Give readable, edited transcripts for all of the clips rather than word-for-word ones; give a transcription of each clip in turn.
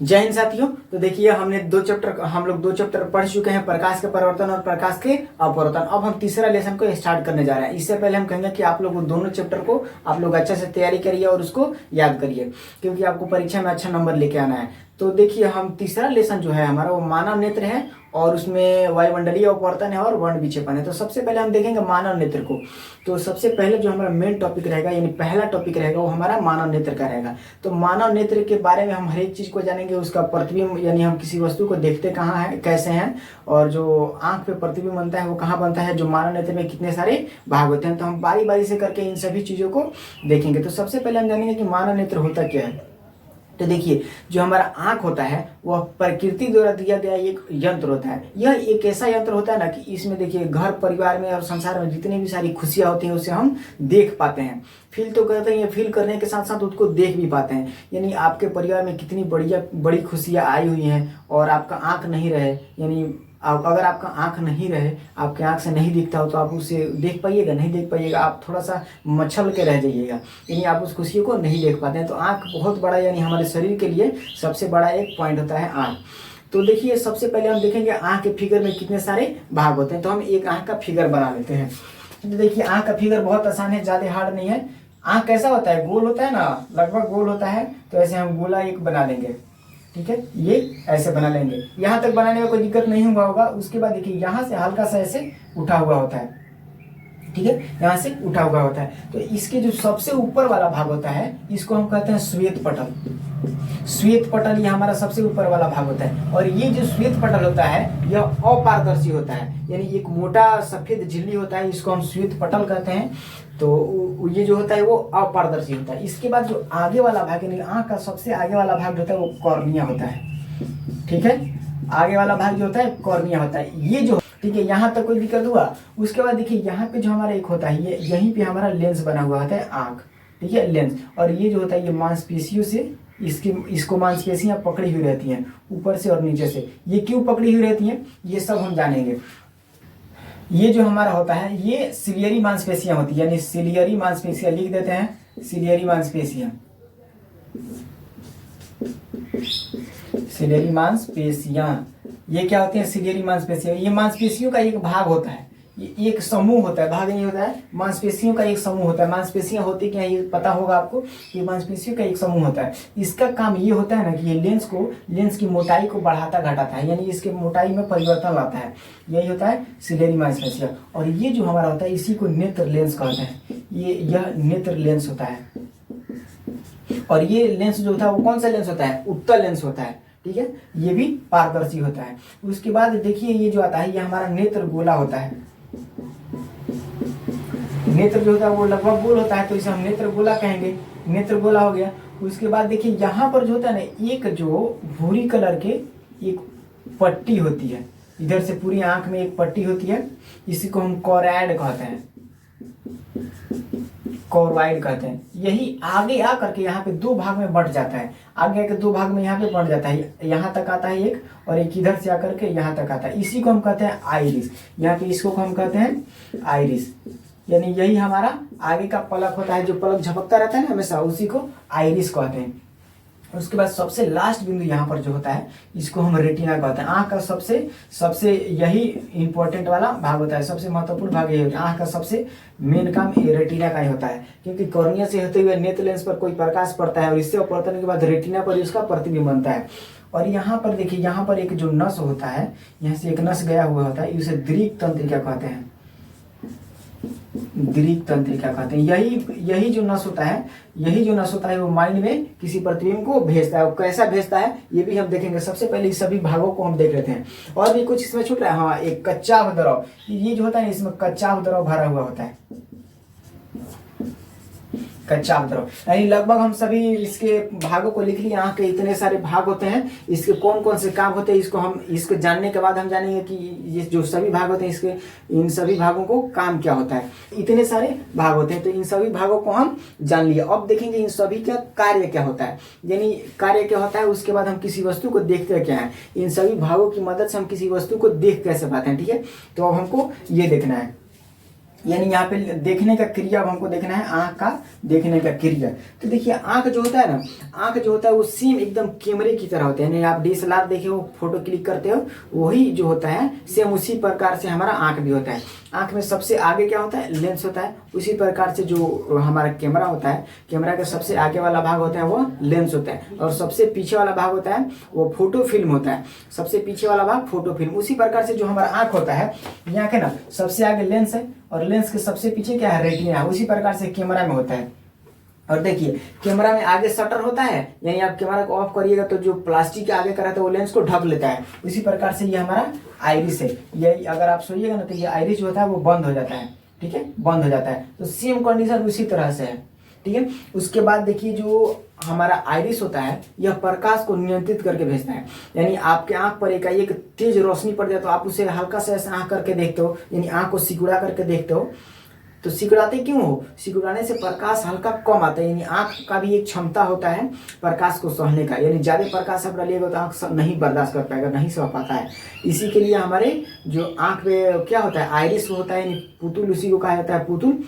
जय हिंद साथियों। तो देखिए हम लोग दो चैप्टर पढ़ चुके हैं, प्रकाश के परिवर्तन और प्रकाश के अपवर्तन। अब हम तीसरा लेसन को स्टार्ट करने जा रहे हैं। इससे पहले हम कहेंगे कि आप लोग दोनों चैप्टर को आप लोग अच्छे से तैयारी करिए और उसको याद करिए, क्योंकि आपको परीक्षा में अच्छा नंबर लेके आना है। तो देखिए हम तीसरा लेसन जो है हमारा वो मानव नेत्र है, और उसमें वायुमंडलीय अपवर्तन है और वर्ण विक्षेपण है। तो सबसे पहले हम देखेंगे मानव नेत्र को। तो सबसे पहले जो हमारा मेन टॉपिक रहेगा, यानी पहला टॉपिक रहेगा, वो हमारा मानव नेत्र का रहेगा। तो मानव नेत्र के बारे में हम हर एक चीज को जानेंगे, उसका प्रतिबिंब, यानी हम किसी वस्तु को देखते कहाँ है, कैसे हैं, और जो आंख पे प्रतिबिंब बनता है वो कहाँ बनता है, जो मानव नेत्र में कितने सारे भाग होते हैं। तो हम बारी बारी से करके इन सभी चीजों को देखेंगे। तो सबसे पहले हम जानेंगे कि मानव नेत्र होता क्या है। तो देखिए जो हमारा आंख होता है वह प्रकृति द्वारा दिया गया एक यंत्र होता है। यह एक ऐसा यंत्र होता है ना कि इसमें देखिए घर परिवार में और संसार में जितनी भी सारी खुशियां होती हैं उसे हम देख पाते हैं। फील तो करते हैं, फील करने के साथ साथ उसको देख भी पाते हैं। यानी आपके परिवार में कितनी बड़ी खुशियां आई हुई हैं, और आपका आंख नहीं रहे, यानी अगर आपका आंख नहीं रहे, आपके आंख से नहीं दिखता हो, तो आप उसे देख पाइएगा? नहीं देख पाइएगा। आप थोड़ा सा मच्छल के रह जाइएगा, यानी आप उस खुशी को नहीं देख पाते हैं। तो आंख बहुत बड़ा, यानी हमारे शरीर के लिए सबसे बड़ा एक पॉइंट होता है आंख। तो देखिए सबसे पहले हम देखेंगे आंख के फिगर में कितने सारे भाग होते हैं। तो हम एक आंख का फिगर बना लेते हैं। तो देखिए आंख का फिगर बहुत आसान है, ज्यादा हार्ड नहीं है। आंख कैसा होता है? गोल होता है ना, लगभग गोल होता है। तो ऐसे हम गोला एक बना लेंगे, ठीक है, ये ऐसे बना लेंगे। यहाँ तक बनाने में कोई दिक्कत नहीं हुआ होगा। उसके बाद देखिए यहाँ से हल्का सा ऐसे उठा हुआ होता है, ठीक है, यहाँ से उठा हुआ होता है। तो इसके जो सबसे ऊपर वाला भाग होता है इसको हम कहते हैं श्वेत पटल। श्वेत पटल ये हमारा सबसे ऊपर वाला भाग होता है। और ये जो श्वेत पटल होता है यह अपारदर्शी होता है, यानी एक मोटा सफेद झिल्ली होता है, इसको हम श्वेत पटल कहते हैं। तो ये जो होता है वो अपारदर्शी होता है। इसके बाद जो आगे वाला भाग, यानी आंख का सबसे आगे वाला भाग जो होता है वो कॉर्निया होता है, ठीक है। आगे वाला भाग जो होता है कॉर्निया होता है। ये जो, ठीक है, यहाँ तक कोई दिक्कत हुआ? उसके बाद देखिए यहाँ पे जो हमारा एक होता है, ये यहीं पे हमारा लेंस बना हुआ होता है आंख, ठीक है, लेंस। और ये जो होता है ये मांसपेशियों से इसको मांसपेशियां पकड़ी हुई रहती हैं ऊपर से और नीचे से। ये क्यों पकड़ी हुई रहती हैं ये सब हम जानेंगे। ये जो हमारा होता है ये सिलियरी मांसपेशियां होती है, यानी सिलियरी मांसपेशियां लिख देते हैं, सिलियरी मांसपेशियां। सिलियरी मांसपेशियां ये क्या होती है? सिलियरी मांसपेशियां ये मांसपेशियों का एक भाग होता है, ये एक समूह होता है, भाग नहीं होता है, मांसपेशियों का एक समूह होता है। मांसपेशियां होती क्या है ये पता होगा आपको, ये मांसपेशियों का एक समूह होता है। इसका काम ये होता है ना कि ये लेंस की मोटाई को बढ़ाता घटाता है, यानी इसके मोटाई में परिवर्तन लाता है। यही होता है सिलियरी मांसपेशियां। और ये जो हमारा होता है इसी को नेत्र लेंस कहते हैं। यह नेत्र लेंस होता है। और ये लेंस जो होता है वो कौन सा लेंस होता है? उत्तल लेंस होता है, ठीक है, ये भी पारदर्शी होता है। उसके बाद देखिए ये जो आता है ये हमारा नेत्र गोला होता है। नेत्र जो होता है वो लगभग गोल होता है, तो इसे हम नेत्र गोला कहेंगे। नेत्र गोला हो गया। उसके बाद देखिए यहाँ पर जो होता है ना, एक जो भूरी कलर के एक पट्टी होती है, इधर से पूरी आंख में एक पट्टी होती है, इसी को हम कोरैड कहते हैं, कोरवाइड कहते हैं। यही आगे आ करके यहाँ पे दो भाग में बंट जाता है। आगे आके दो भाग में यहाँ पे बंट जाता है, यहाँ तक आता है एक, और एक इधर से आकर के यहाँ तक आता है। इसी को हम कहते हैं आइरिस। यहाँ पे इसको हम कहते हैं आइरिस, यानी यही हमारा आगे का पलक होता है, जो पलक झपकता रहता है ना हमेशा, उसी को आइरिस कहते हैं। उसके बाद सबसे लास्ट बिंदु यहाँ पर जो होता है इसको हम रेटिना कहते हैं। आंख का सबसे यही इंपॉर्टेंट वाला भाग होता है, सबसे महत्वपूर्ण भाग यही होता है। आंख का सबसे मेन काम ये रेटिना का ही होता है, क्योंकि कॉर्निया से होते हुए नेत्र लेंस पर कोई प्रकाश पड़ता है और इससे अपवर्तन के बाद रेटिना पर उसका प्रतिबिंब बनता है। और यहाँ पर देखिए, यहाँ पर एक जो नस होता है, यहाँ से एक नस गया हुआ होता है, इसे दृक तंत्रिका कहते हैं। दृक तंत्रिका कहते हैं। यही जो नस होता है वो माइंड में किसी प्रतिबिंब को भेजता है। वो कैसा भेजता है ये भी हम देखेंगे। सबसे पहले इस सभी भागों को हम देख लेते हैं। और भी कुछ इसमें छूट रहा है? हाँ, एक कच्चा द्रव, ये जो होता है इसमें कच्चा द्रव भरा हुआ होता है, कच्चा द्रव। यानी लगभग हम सभी इसके भागों को लिख लिए। आंख के इतने सारे भाग होते हैं, इसके कौन कौन से काम होते हैं इसको जानने के बाद हम जानेंगे कि ये जो सभी भाग होते हैं इसके, इन सभी भागों को काम क्या होता है। इतने सारे भाग होते हैं, तो इन सभी भागों को हम जान लिए। अब देखेंगे इन सभी का कार्य क्या होता है, यानी कार्य क्या होता है। उसके बाद हम किसी वस्तु को देखते क्या है, इन सभी भागों की मदद से हम किसी वस्तु को देख कैसे पाते हैं, ठीक है। तो अब हमको ये देखना है। यानी यहाँ पे देखने का क्रिया अब हमको देखना है, आंख का देखने का क्रिया। तो देखिए आंख जो होता है ना, आंख जो होता है वो सेम एकदम कैमरे की तरह होता है। यानी आप DSLR देखे हो, फोटो क्लिक करते हो, वही जो होता है सेम उसी प्रकार से हमारा आंख भी होता है। आंख में सबसे आगे क्या होता है, लेंस होता है। उसी प्रकार से जो हमारा कैमरा होता है, कैमरा का सबसे आगे वाला भाग होता है वो लेंस होता है, और सबसे पीछे वाला भाग होता है वो फोटो फिल्म होता है। सबसे पीछे वाला भाग फोटो फिल्म। उसी प्रकार से जो हमारा आंख होता है, यहाँ के ना सबसे आगे लेंस है और लेंस के सबसे पीछे क्या है, रेटिना है। उसी प्रकार से कैमरा में होता है। और देखिए कैमरा में आगे शटर होता है, यानी आप कैमरा को ऑफ करिएगा तो जो प्लास्टिक के आगे का रहता है वो लेंस को ढक लेता है। उसी प्रकार से ये हमारा आइरिस है। ये अगर आप सोइएगा ना तो ये आइरिस जो होता है वो बंद हो जाता है, ठीक है, बंद हो जाता है। तो सेम कंडीशन उसी तरह से है, ठीक है। उसके बाद देखिए जो हमारा आइरिस होता है, यह प्रकाश को नियंत्रित करके भेजता है। यानी आपके आंख पर एक तेज रोशनी पड़ जाए तो आप उसे हल्का सा ऐसा आंख करके देखते हो, यानी आंख को सिकुड़ा करके देखते हो। तो सिकुड़ाते क्यों हो, सिकुड़ाने से प्रकाश हल्का कम आता है। यानी आंख का भी एक क्षमता होता है प्रकाश को सहने का, यानी ज्यादा प्रकाश आप डालिएगा तो आंख नहीं बर्दाश्त कर पाएगा, नहीं सह पाता है। इसी के लिए हमारे जो आंख में क्या होता है, आइरिस होता है, यानी पुतुल, उसी को कहा जाता है पुतुल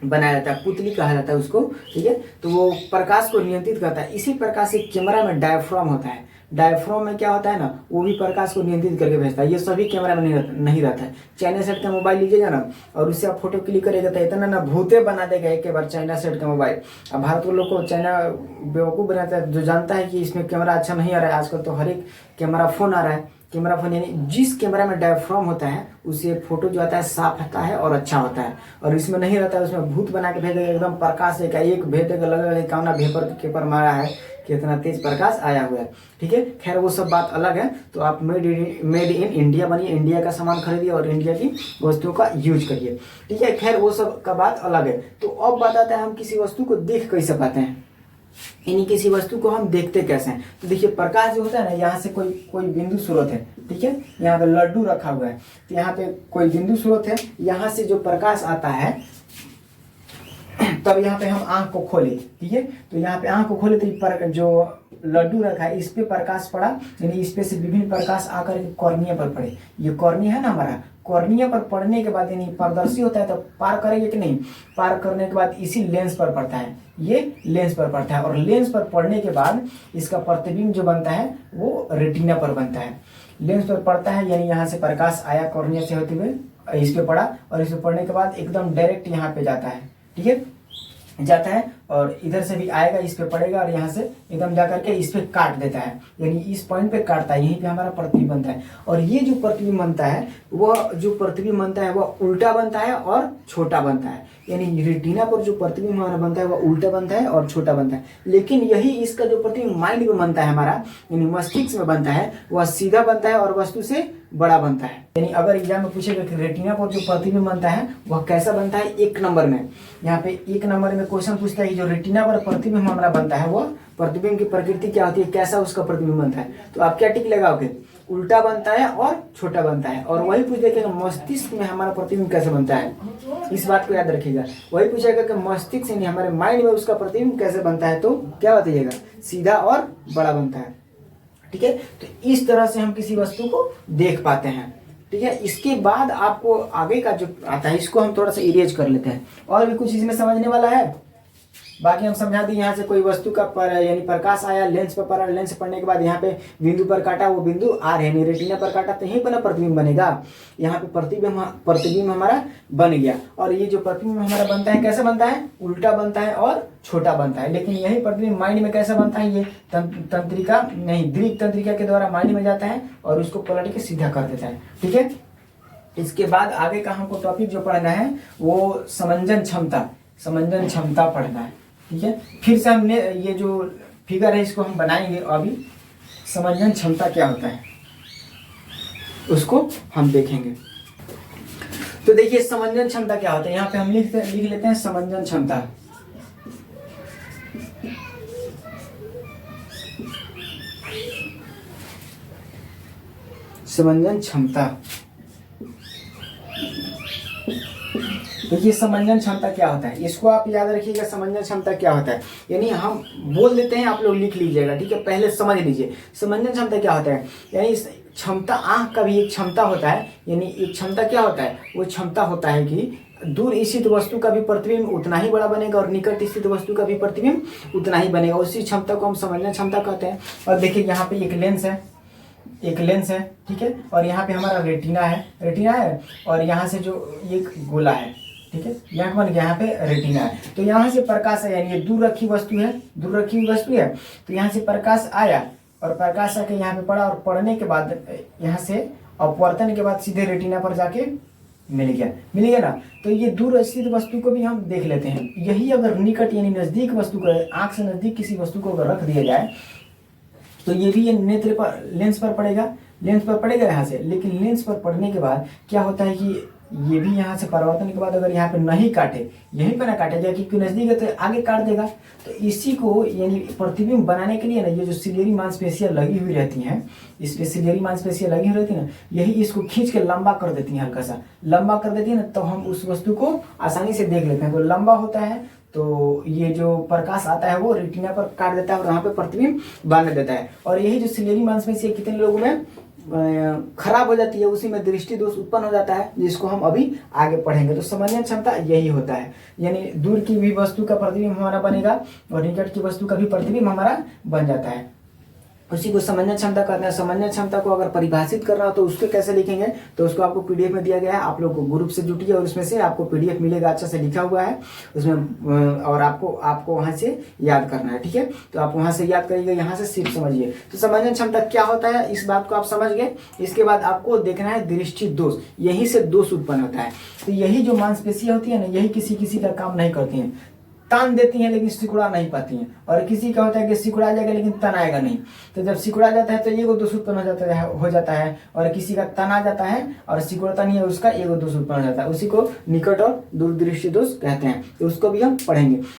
बनाया जाता है, पुतली कहा जाता है उसको, ठीक है। तो वो प्रकाश को नियंत्रित करता है। इसी प्रकार से कैमरा में डायफ्राम होता है। डायफ्राम में क्या होता है ना, वो भी प्रकाश को नियंत्रित करके भेजता है। ये सभी कैमरा में नहीं रहता है। चाइना सेट का मोबाइल लीजिएगा ना और उससे आप फोटो क्लिक करेगा तो इतना ना भूते बना देगा एक बार चाइना सेट का मोबाइल। अब भारत के लोग को चाइना बेवकूफ़ बनाता है, जो जानता है कि इसमें कैमरा अच्छा नहीं आ रहा है। आजकल तो हर एक कैमरा फोन आ रहा है। कैमरा फोन यानी जिस कैमरा में डायफ्राम होता है उससे फोटो जो आता है साफ आता है और अच्छा होता है। और इसमें नहीं रहता है, उसमें भूत बना के भेज देगा, एकदम प्रकाश एक भेज देगा, लगेगा कौना पेपर मारा है, कितना तेज प्रकाश आया हुआ है, ठीक है। खैर वो सब बात अलग है। तो आप मेड इन इंडिया बनिए, इंडिया का सामान खरीदिए और इंडिया की वस्तुओं का यूज करिए, ठीक है। खैर वो सब का बात अलग है। तो अब बात आता है हम किसी वस्तु को देख कैसे पाते हैं, यानी किसी वस्तु को हम देखते कैसे हैं। तो देखिए प्रकाश जो होता है ना, यहाँ से कोई बिंदु स्रोत है, ठीक है। यहाँ पे लड्डू रखा हुआ है, तो यहाँ पे कोई बिंदु स्रोत है। यहाँ से जो प्रकाश आता है तब यहाँ पे हम आंख को खोले, ठीक है। तो यहाँ पे आंख को खोले तो जो लड्डू रखा है इस पे प्रकाश पड़ा, यानी इस पे से विभिन्न प्रकाश आकर कॉर्निया पर पड़े। ये कॉर्निया है ना हमारा, कॉर्निया पर पड़ने के बाद यानी पारदर्शी होता है तो पार करेंगे कि नहीं, पार करने के बाद इसी लेंस पर पड़ता है, ये लेंस पर पड़ता है। और लेंस पर पड़ने के बाद इसका प्रतिबिंब जो बनता है वो रेटिना पर बनता है। लेंस पर पड़ता है यानी यहाँ से प्रकाश आया कॉर्निया से होते हुए इस पे पड़ा, और इस पे पड़ने के बाद एकदम डायरेक्ट यहाँ पे जाता है, ठीक है, जाता है। और इधर से भी आएगा, इस पे पड़ेगा और यहाँ से एकदम जाकर के इस पे काट देता है, यानी इस पॉइंट पे काटता है, यहीं पे हमारा प्रतिबिंब बनता है। और ये जो प्रतिबिंब बनता है वह जो प्रतिबिंब बनता है वह उल्टा बनता है और छोटा बनता है। यानी रेटिना पर जो प्रतिबिंब हमारा बनता है वह उल्टा बनता है और छोटा बनता है। लेकिन यही इसका जो प्रतिबिंब माइंड में बनता है हमारा, यानी मस्तिष्क में बनता है, वह सीधा बनता है और वस्तु से बड़ा बनता है। यानी अगर एग्जाम में पूछेगा कि रेटिना पर जो प्रतिबिंब बनता है वह कैसा बनता है, 1 नंबर में, यहाँ पे 1 नंबर में क्वेश्चन पूछता है कि जो रेटिना पर प्रतिबिंब हमारा बनता है वह प्रतिबिंब की प्रकृति क्या होती है, कैसा उसका प्रतिबिंब बनता है। तो आप क्या टिक लगाओगे, उल्टा बनता है और छोटा बनता है। और वही पूछ देगा मस्तिष्क में हमारा प्रतिबिंब कैसे बनता है, इस बात को याद रखिएगा। वही पूछेगा कि मस्तिष्क यानी हमारे माइंड में उसका प्रतिबिंब कैसे बनता है, तो क्या बताइएगा, सीधा और बड़ा बनता है, ठीक है। तो इस तरह से हम किसी वस्तु को देख पाते हैं, ठीक है। इसके बाद आपको आगे का जो आता है इसको हम थोड़ा सा इरेज कर लेते हैं। और भी कुछ इसमें समझने वाला है, बाकी हम समझा दी। यहाँ से कोई वस्तु का यानी प्रकाश आया, लेंस पर पड़ा, लेंस पड़ने के बाद यहाँ पे बिंदु पर काटा, वो बिंदु आर है, रेटिना पर काटा तो यहीं पर ना प्रतिबिंब बनेगा। यहाँ पे प्रतिबिंब हमारा बन गया। और ये जो प्रतिबिंब हमारा बनता है कैसे बनता है, उल्टा बनता है और छोटा बनता है। लेकिन यही प्रतिबिंब माइंड में कैसे बनता है, ये तंत्रिका नहीं दीर्घ तंत्रिका के द्वारा माइंड में जाता है और उसको पलट के सीधा कर देता है, ठीक है। इसके बाद आगे का हमको टॉपिक जो पढ़ना है वो समंजन क्षमता पढ़ना है, ठीक है। फिर से हमने ये जो फिगर है इसको हम बनाएंगे, अभी समंजन क्षमता क्या होता है उसको हम देखेंगे। तो देखिए समंजन क्षमता क्या होता है, यहाँ पे हम लिख लेते हैं समंजन क्षमता। समंजन क्षमता, देखिए समंजन क्षमता क्या होता है, इसको आप याद रखिएगा। समंजन क्षमता क्या होता है, यानी हम बोल देते हैं, आप लोग लिख लीजिएगा, ठीक है। पहले समझ लीजिए समंजन क्षमता क्या होता है। यानी क्षमता, आंख का भी एक क्षमता होता है, यानी एक क्षमता क्या होता है, वो क्षमता होता है कि दूर स्थित वस्तु का भी प्रतिबिंब उतना ही बड़ा बनेगा और निकट स्थित वस्तु का भी प्रतिबिंब उतना ही बनेगा। उसी क्षमता को हम समझना क्षमता कहते हैं। और देखिए यहाँ पे एक लेंस है, एक लेंस है, ठीक है, और यहाँ पे हमारा रेटिना है, रेटिना है, और यहाँ से जो एक गोला है, ठीक है, यहाँ बन गया, यहाँ पे रेटिना है। तो यहाँ से प्रकाश है, यानी ये दूर रखी वस्तु है, दूर रखी हुई वस्तु है, तो यहाँ से प्रकाश आया और प्रकाश आके यहाँ पे पड़ा, और पड़ने के बाद यहाँ से अपवर्तन के बाद सीधे रेटिना पर जाके मिल गया ना। तो ये दूर स्थित वस्तु को भी हम देख लेते हैं। यही अगर निकट यानी नजदीक वस्तु को, आंख से नजदीक किसी वस्तु को अगर रख दिया जाए तो ये भी ये नेत्र पर, लेंस पर पड़ेगा, लेंस पर पड़ेगा यहाँ से। लेकिन लेंस पर पड़ने के बाद क्या होता है कि ये भी यहाँ से परावर्तन के बाद अगर यहाँ पे नहीं काटे, यहीं पे ना काटे जाए, क्योंकि नजदीक है तो आगे काट देगा। तो इसी को यानी प्रतिबिंब बनाने के लिए ना ये जो सिलियरी मांसपेशियां लगी हुई रहती हैं, इस पे सिलियरी मांसपेशियां लगी हुई रहती है ना, यही इसको खींच के लंबा कर देती हैं, हल्का सा लंबा कर देती है ना, तो हम उस वस्तु को आसानी से देख लेते हैं। तो लंबा होता है तो ये जो प्रकाश आता है वो रेटिना पर काट देता है और वहां पे प्रतिबिंब बना देता है। और यही जो सिलियरी मांसपेशियां कितने लोगों में खराब हो जाती है, उसी में दृष्टि दोष उत्पन्न हो जाता है, जिसको हम अभी आगे पढ़ेंगे। तो समझने क्षमता यही होता है, यानी दूर की भी वस्तु का प्रतिबिंब हमारा बनेगा और निकट की वस्तु का भी प्रतिबिंब हमारा बन जाता है। उसी को समझने क्षमता कहते हैं। समझने क्षमता को अगर परिभाषित करना हो तो उसको कैसे लिखेंगे, तो उसको आपको पीडीएफ में दिया गया है, आप लोग को ग्रुप से जुटिए और उसमें से आपको पीडीएफ मिलेगा, अच्छा से लिखा हुआ है उसमें, और आपको वहां से याद करना है, ठीक है। तो आप वहां से याद करिएगा, यहाँ से सिर्फ समझिए। तो समझने क्षमता क्या होता है, इस बात को आप समझ गए। इसके बाद आपको देखना है दृष्टि दोष, यहीं से दोष उत्पन्न होता है। तो यही जो मांसपेशियां होती है ना, यही किसी किसी का काम नहीं करती हैं, तान देती हैं लेकिन सिकुड़ा नहीं पाती हैं। और किसी का होता है कि सिकुड़ा जाएगा लेकिन तनाएगा नहीं। तो जब सिकुड़ा जाता है तो एगो दोष उत्पन्न हो जाता है, और किसी का तना जाता है और सिकुड़ता नहीं है, उसका एगो दोष उत्पन्न हो जाता है। उसी को निकट और दूरदृष्टि दोष कहते हैं। तो उसको भी हम पढ़ेंगे।